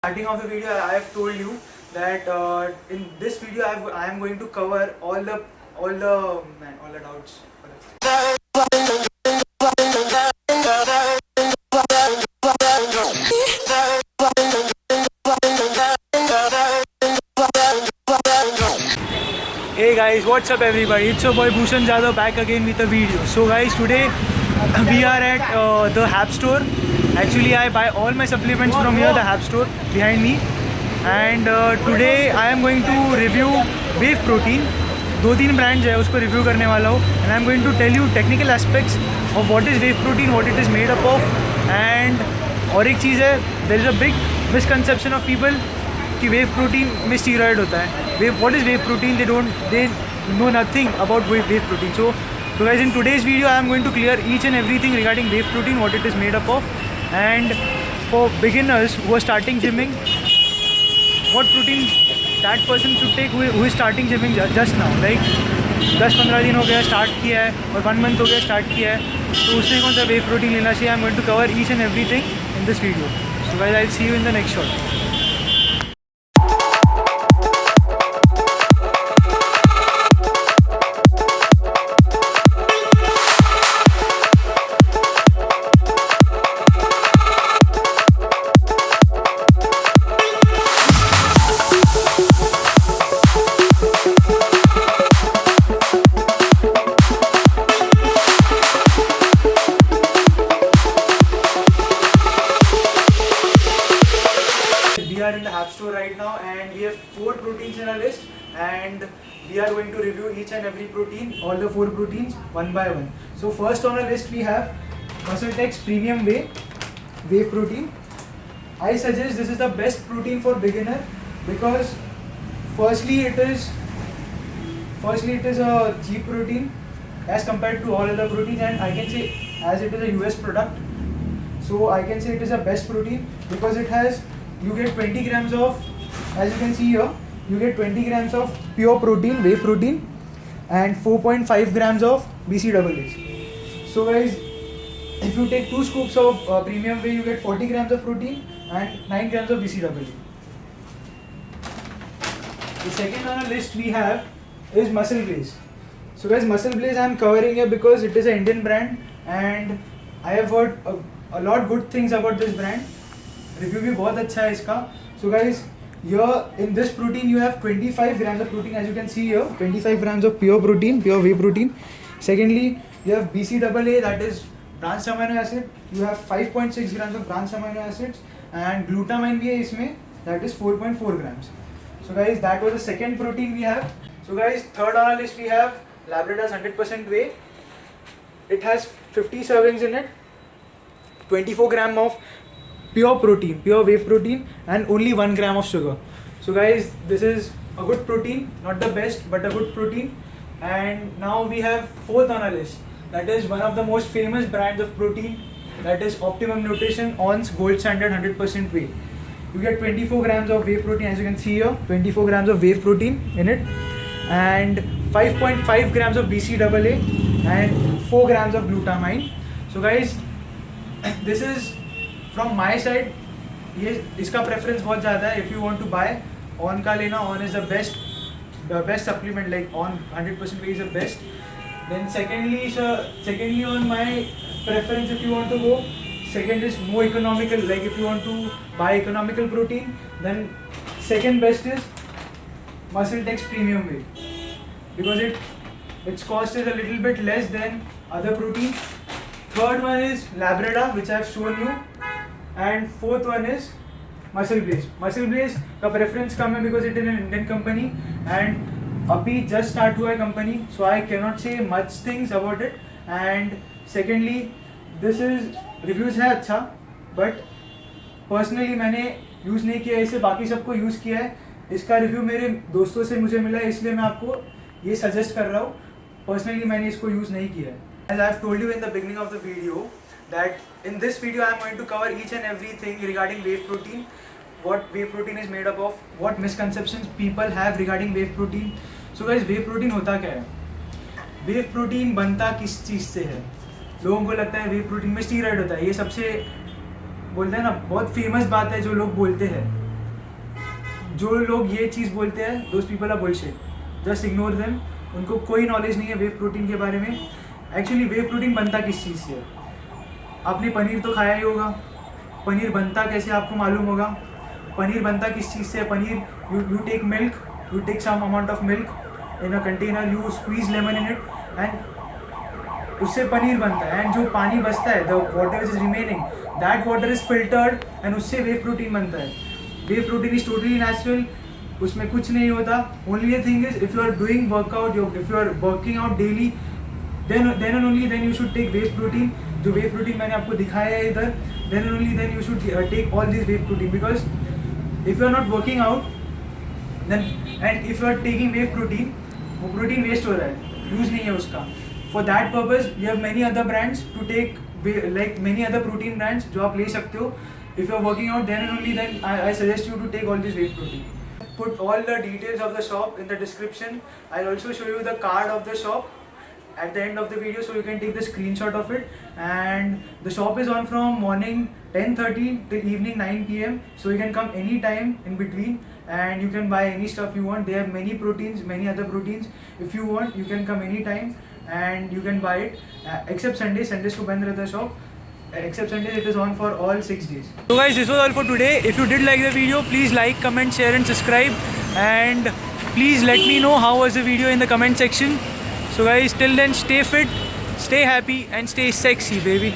Starting of the video, I have told you that in this video I am going to cover all the doubts. Hey guys, what's up everybody? It's your boy Bhushan Jadhav back again with a video. So guys, today we are at the Hab store. Actually, I buy all my supplements from here, the Hab store behind me. And today I am going to review Wave Protein. 2-3 brands है उसको review करने वाला हूँ. And I am going to tell you technical aspects of what is Wave Protein, what it is made up of. And और एक चीज़ है, there is a big misconception of people कि Wave Protein में steroid होता है. What is Wave Protein? They know nothing about Wave Protein. So guys, in today's video I am going to clear each and everything regarding Wave Protein, what it is made up of. And for beginners who are starting gymming, what protein that person should take who is starting gymming just now, like 10-15 दिन हो गया start किया है और 1 month हो गया start किया है, तो उसने कौन सा वे प्रोटीन लेना चाहिए. I am going to cover each and everything in this video. So guys, I will see you in the next shot. We are in the App Store right now and we have 4 proteins in our list, and we are going to review each and every protein, all the 4 proteins one by one. So first on our list we have Muscletex Premium Whey Protein. I suggest this is the best protein for beginner because firstly it is a cheap protein as compared to all other proteins, and I can say as it is a US product, so I can say it is the best protein because you get 20 grams of, as you can see here, you get 20 grams of pure protein, whey protein, and 4.5 grams of BCAAs. So guys, if you take 2 scoops of premium whey, you get 40 grams of protein and 9 grams of BCAA. The second on our list we have is Muscle Blaze. So guys, Muscle Blaze I am covering here because it is an Indian brand and I have heard a lot good things about this brand. Review भी बहुत अच्छा है इसका. So guys, in this protein you have 25 grams of protein, as you can see here, 25 grams of pure protein, pure whey protein. Secondly, you have BCAA, that is branched amino acid. You have 5.6 grams of branched amino acids, and glutamine भी है इसमें, that is 4.4 grams. So guys, that was the second protein we have. So guys, third on our list we have Labrador's 100% whey. It has 50 servings in it, 24 gram of pure protein, pure whey protein, and only 1 gram of sugar. So guys, this is a good protein, not the best but a good protein. And now we have fourth on our list, that is one of the most famous brands of protein, that is Optimum Nutrition ONS Gold Standard 100% whey. You get 24 grams of whey protein, as you can see here, 24 grams of whey protein in it, and 5.5 grams of BCAA and 4 grams of glutamine. So guys, this is from my side, ये इसका preference बहुत ज़्यादा है. If you want to buy ON का लेना, ON is the best supplement, like ON 100% whey is the best. Then secondly on my preference, if you want to go, second is more economical, like if you want to buy economical protein, then second best is Muscletex Premium Whey because its cost is a little bit less than other protein. Third one is Labrador, which I have shown you. And fourth one is Muscle Blaze. Muscle Blaze का preference कम है because it is an Indian company and अभी just start हुआ है company, so I cannot say much things about it. And secondly, this is reviews है अच्छा, but personally मैंने use नहीं किया इसे, बाकी सबको use किया है. इसका review मेरे दोस्तों से मुझे मिला है, इसलिए मैं आपको ये suggest कर रहा हूँ. Personally मैंने इसको use नहीं किया है. As I have told you in the beginning of the video, that in this video I am going to cover each and everything regarding whey protein, what whey protein is made up of, what misconceptions people have regarding whey protein. So guys, whey protein होता क्या है? whey protein बनता किस चीज़ से है? लोगों को लगता है whey protein में स्टीरॉयड होता है, ये सबसे बोलते हैं ना, बहुत फेमस बात है जो लोग बोलते हैं. जो लोग ये चीज़ बोलते हैं, those people are bullshit, just ignore them. उनको कोई नॉलेज नहीं है वे प्रोटीन के बारे में। एक्चुअली वे प्रोटीन बनता किस चीज़ से है? आपने पनीर तो खाया ही होगा, पनीर बनता कैसे आपको मालूम होगा? पनीर बनता किस चीज़ से है? Paneer, you take milk, you take some amount of milk in a container, you squeeze lemon in it and उससे पनीर बनता है। एंड जो पानी बचता है, the water is remaining, that water is filtered and उससे वे प्रोटीन बनता है। Whey protein is totally natural, उसमें कुछ नहीं होता। Only thing is if you are doing workout, if you are working out daily, then and only then you should take whey protein. जो whey protein मैंने आपको दिखाया है इधर, then and only then you should take all these whey protein, because if you are not working out then and if you are taking whey protein, वो protein waste हो रहा है, use नहीं है उसका। For that purpose you have many other brands to take, like many other protein brands जो आप ले सकते हो। If you are working out, then and only then I suggest you to take all this whey protein. Put all the details of the shop in the description. I'll also show you the card of the shop at the end of the video, so you can take the screenshot of it. And the shop is on from morning 10:30 till evening 9 p.m, so you can come anytime in between and you can buy any stuff you want. They have many proteins, many other proteins. If you want, you can come anytime and you can buy it, except Sundays ko band rehta hai shop, except Sundays it is on for all 6 days. So guys, this was all for today. If you did like the video, please like, comment, share and subscribe, and please let me know how was the video in the comment section. So guys, till then, stay fit, stay happy and stay sexy, baby.